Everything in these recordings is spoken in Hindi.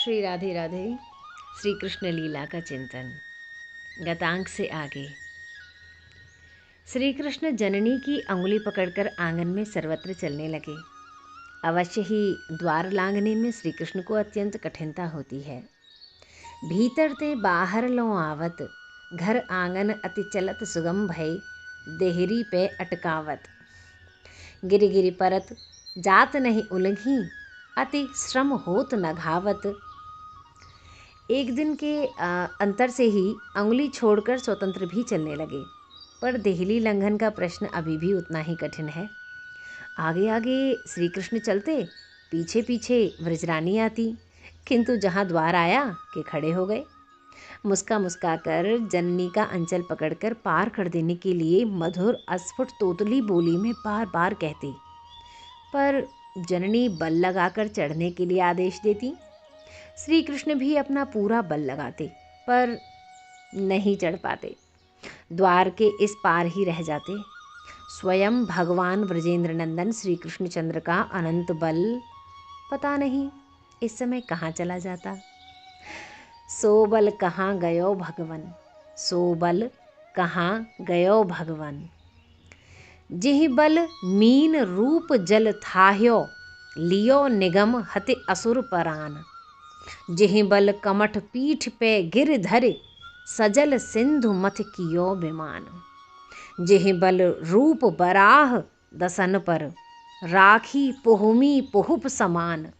श्री राधे राधे। श्री कृष्ण लीला का चिंतन गतांक से आगे। श्री कृष्ण जननी की अंगुली पकड़कर आंगन में सर्वत्र चलने लगे। अवश्य ही द्वार लांघने में श्री कृष्ण को अत्यंत कठिनता होती है। भीतर ते बाहर लो आवत, घर आंगन अति चलत सुगम भय, देहरी पे अटकावत। गिरि गिरि परत जात नहीं उलघी, अति श्रम होत न घावत। एक दिन के अंतर से ही अंगुली छोड़कर स्वतंत्र भी चलने लगे, पर देहली लंघन का प्रश्न अभी भी उतना ही कठिन है। आगे आगे श्री कृष्ण चलते, पीछे पीछे व्रजरानी आती, किंतु जहाँ द्वार आया कि खड़े हो गए। मुस्का मुस्का कर जननी का अंचल पकड़कर पार कर देने के लिए मधुर अस्फुट तोतली बोली में बार बार कहती, पर जननी बल लगाकर चढ़ने के लिए आदेश देती। श्री कृष्ण भी अपना पूरा बल लगाते, पर नहीं चढ़ पाते, द्वार के इस पार ही रह जाते। स्वयं भगवान ब्रजेंद्र नंदन श्री कृष्णचंद्र का अनंत बल पता नहीं इस समय कहाँ चला जाता। सो बल कहाँ गयो भगवन, सो बल कहाँ गयो भगवन। जिहि बल मीन रूप जल थाह्यो, लियो निगम हति असुर परान। जिहि बल कमठ पीठ पे गिर धरे, सजल सिंधु मथ कियो विमान। जिहि बल रूप बराह दसन पर, राखी पुहुमी पुहुप समान।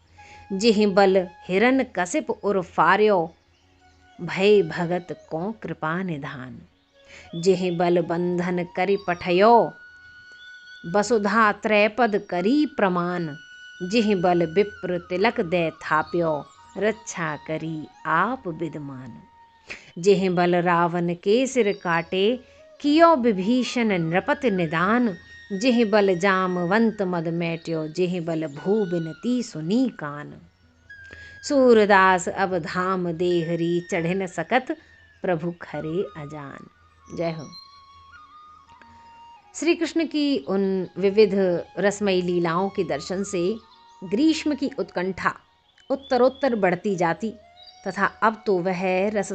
जिहि बल हिरन कसिप उर फार्यो, भय भगत को कृपा निधान। जिहि बल बंधन करि पठयो, वसुधा त्रैपद करी प्रमाण। जिहि बल विप्र तिलक दे थाप्यो, रक्षा करी आप विद्यमान। जिहि बल रावण के सिर काटे, कियो विभीषण नृपति निदान। जिहि बल जामवंत मद मैट्यो, जिहि बल भूबिनती सुनी कान। सूरदास अब धाम देहरी, चढ़े न सकत प्रभु खरे अजान। जय हो। श्री कृष्ण की उन विविध रसमयी लीलाओं के दर्शन से ग्रीष्म की उत्कंठा उत्तरोत्तर बढ़ती जाती तथा अब तो वह रस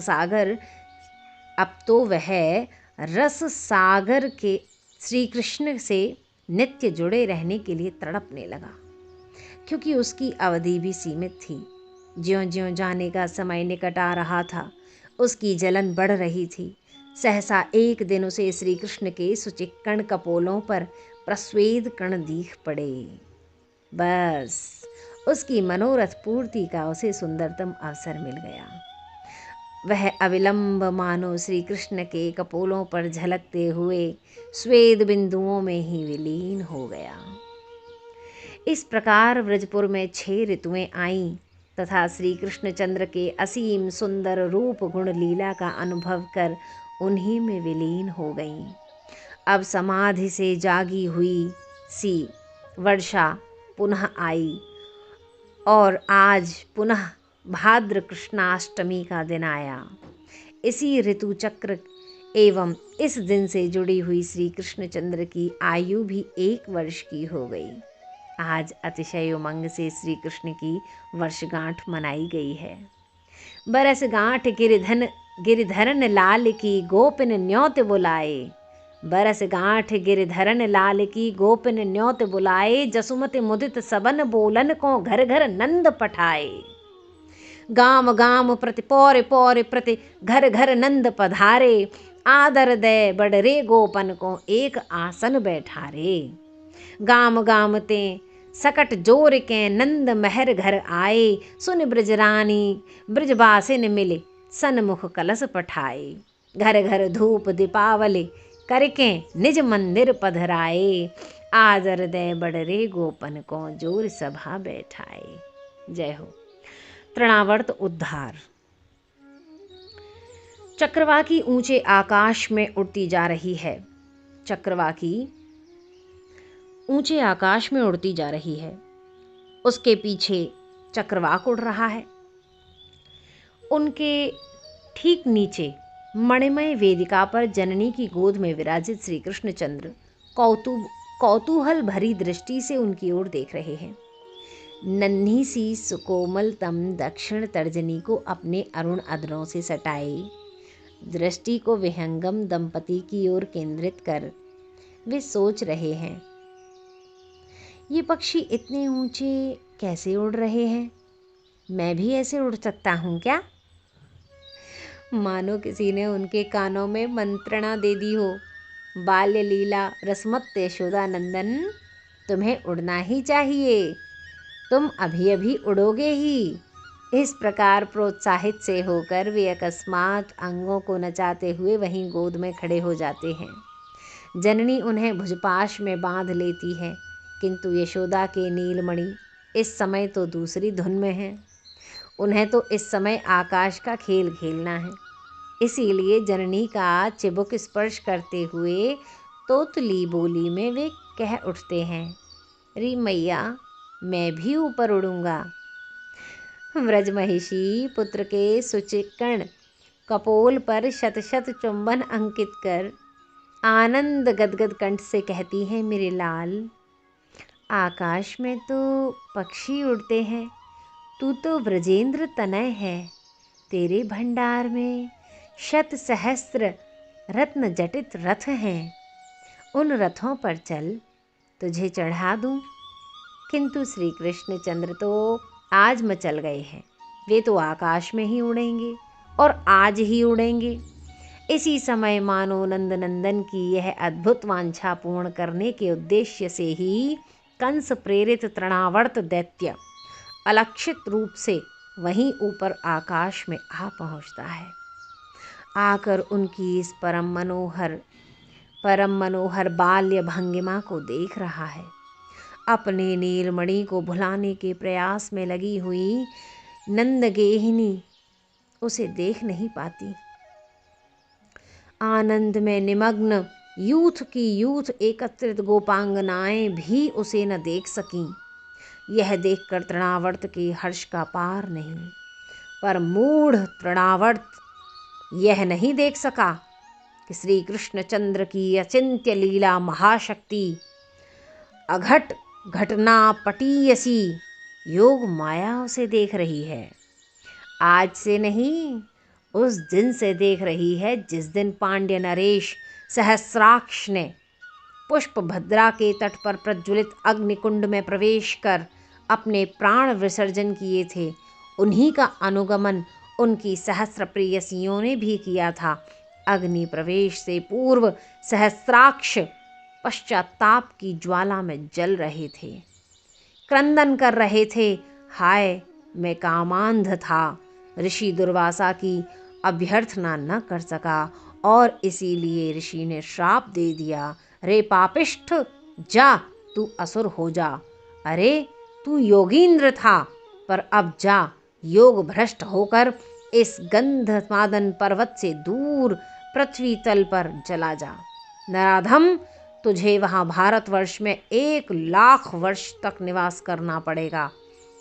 सागर के श्री कृष्ण से नित्य जुड़े रहने के लिए तड़पने लगा, क्योंकि उसकी अवधि भी सीमित थी। ज्यों-ज्यों जाने का समय निकट आ रहा था, उसकी जलन बढ़ रही थी। सहसा एक दिन उसे श्री कृष्ण के सुचिक्कण कपोलों पर प्रस्वेद कण दीख पड़े। बस उसकी मनोरथ पूर्ति का उसे सुंदरतम अवसर मिल गया। वह अविलंब मानो श्री कृष्ण के कपोलों पर झलकते हुए स्वेद बिंदुओं में ही विलीन हो गया। इस प्रकार व्रजपुर में 6 ऋतुएं आईं तथा श्री कृष्णचंद्र के असीम सुंदर रूप गुण लीला का अनुभव कर उन्हीं में विलीन हो गईं। अब समाधि से जागी हुई सी वर्षा पुनः आई और आज पुनः भाद्र कृष्णाष्टमी का दिन आया। इसी ऋतु चक्र एवं इस दिन से जुड़ी हुई श्री कृष्णचंद्र की आयु भी 1 वर्ष की हो गई। आज अतिशय उमंग से श्री कृष्ण की वर्षगांठ मनाई गई है। बरस गांठ गिरिधरन लाल की, गोपिन न्योत बुलाए। बरस गांठ गिरिधरन लाल की, गोपिन न्योत बुलाए। जसुमति मुदित सबन बोलन को, घर घर नंद पठाए। गाम गाम प्रति पौर पौर प्रति घर घर नंद पधारे। आदर दे बड़ रे गोपन को, एक आसन बैठारे। गाम गाम ते सकट जोर के, नंद महर घर आए। सुन ब्रजरानी ब्रजवासिन मिले, सन्मुख कलश पठाए। घर घर धूप दीपावली करके, निज मंदिर पधराए। आदर दे बड़ रे गोपन को, जोर सभा बैठाए। जय हो। तृणावर्त उद्धार। चक्रवाकी ऊंचे आकाश में उड़ती जा रही है। चक्रवाकी ऊंचे आकाश में उड़ती जा रही है। उसके पीछे चक्रवाक उड़ रहा है। उनके ठीक नीचे मणिमय वेदिका पर जननी की गोद में विराजित श्री कृष्णचंद्र कौतूहल भरी दृष्टि से उनकी ओर देख रहे हैं। नन्ही सी सुकोमलतम दक्षिण तर्जनी को अपने अरुण अधरों से सटाए दृष्टि को विहंगम दंपति की ओर केंद्रित कर वे सोच रहे हैं, ये पक्षी इतने ऊंचे कैसे उड़ रहे हैं? मैं भी ऐसे उड़ सकता हूँ क्या? मानो किसी ने उनके कानों में मंत्रणा दे दी हो। बाल्य लीला रसमत्त यशोदा नंदन, तुम्हें उड़ना ही चाहिए, तुम अभी अभी उड़ोगे ही। इस प्रकार प्रोत्साहित से होकर वे अकस्मात अंगों को नचाते हुए वहीं गोद में खड़े हो जाते हैं। जननी उन्हें भुजपाश में बांध लेती है, किंतु यशोदा के नीलमणि इस समय तो दूसरी धुन में है। उन्हें तो इस समय आकाश का खेल खेलना है। इसीलिए जननी का चिबुक स्पर्श करते हुए तोतली बोली में वे कह उठते हैं, री मैया, मैं भी ऊपर उड़ूंगा। व्रजमहिषी पुत्र के सुचिक्कण कपोल पर शत शत चुंबन अंकित कर आनंद गदगद कंठ से कहती हैं, मेरे लाल, आकाश में तो पक्षी उड़ते हैं, तू तो ब्रजेंद्र तनय है। तेरे भंडार में शत सहस्त्र रत्न जटित रथ हैं, उन रथों पर चल, तुझे चढ़ा दूं। किंतु श्री कृष्ण चंद्र तो आज मचल गए हैं, वे तो आकाश में ही उड़ेंगे और आज ही उड़ेंगे। इसी समय मानो नंदनंदन की यह अद्भुत वांछा पूर्ण करने के उद्देश्य से ही कंस प्रेरित तृणावर्त दैत्य अलक्षित रूप से वहीं ऊपर आकाश में आ पहुँचता है। आकर उनकी इस परम मनोहर बाल्य भंगिमा को देख रहा है। अपने नीलमणि को भुलाने के प्रयास में लगी हुई नंदगेहिनी उसे देख नहीं पाती। आनंद में निमग्न यूथ की यूथ एकत्रित गोपांगनाएं भी उसे न देख सकीं। यह देखकर तृणावर्त के हर्ष का पार नहीं, पर मूढ़ तृणावर्त यह नहीं देख सका कि श्री कृष्णचंद्र की अचिंत्य लीला महाशक्ति अघट घटना पटीयसी योग माया उसे देख रही है। आज से नहीं, उस दिन से देख रही है जिस दिन पांड्य नरेश सहस्राक्ष ने पुष्पभद्रा के तट पर प्रज्वलित अग्निकुंड में प्रवेश कर अपने प्राण विसर्जन किए थे। उन्हीं का अनुगमन उनकी सहस्र प्रेयसियों ने भी किया था। अग्नि प्रवेश से पूर्व सहस्राक्ष पश्चाताप की ज्वाला में जल रहे थे, क्रंदन कर रहे थे, हाय मैं कामांध था, ऋषि दुर्वासा की अभ्यर्थना न कर सका और इसीलिए ऋषि ने श्राप दे दिया, रे पापिष्ठ, जा तू असुर हो जा। अरे तू योगींद्र था, पर अब जा योग भ्रष्ट होकर इस गंधमादन पर्वत से दूर पृथ्वी तल पर चला जा। नराधम, तुझे वहाँ भारतवर्ष में 1,00,000 वर्ष तक निवास करना पड़ेगा।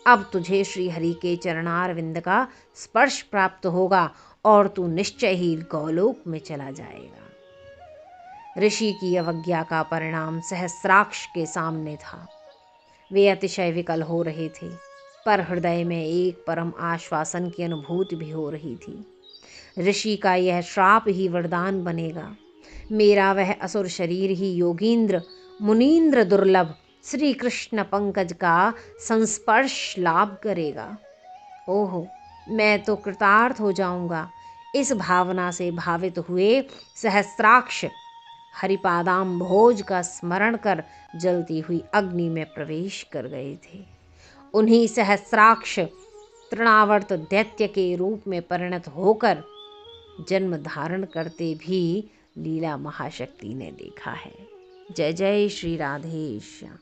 अब तुझे श्री हरि के चरणारविंद का स्पर्श प्राप्त होगा और तू निश्चय ही गौलोक में चला जाएगा। ऋषि की अवज्ञा का परिणाम सहस्राक्ष के सामने था। वे अतिशय विकल हो रहे थे, पर हृदय में एक परम आश्वासन की अनुभूति भी हो रही थी। ऋषि का यह श्राप ही वरदान बनेगा। मेरा वह असुर शरीर ही योगींद्र मुनींद्र दुर्लभ श्री कृष्ण पंकज का संस्पर्श लाभ करेगा। ओहो, मैं तो कृतार्थ हो जाऊंगा। इस भावना से भावित हुए सहस्राक्ष हरिपादाम भोज का स्मरण कर जलती हुई अग्नि में प्रवेश कर गए थे। उन्हीं सहस्राक्ष तृणावर्त दैत्य के रूप में परिणत होकर जन्म धारण करते भी लीला महाशक्ति ने देखा है। जय जय श्री राधेश्याम।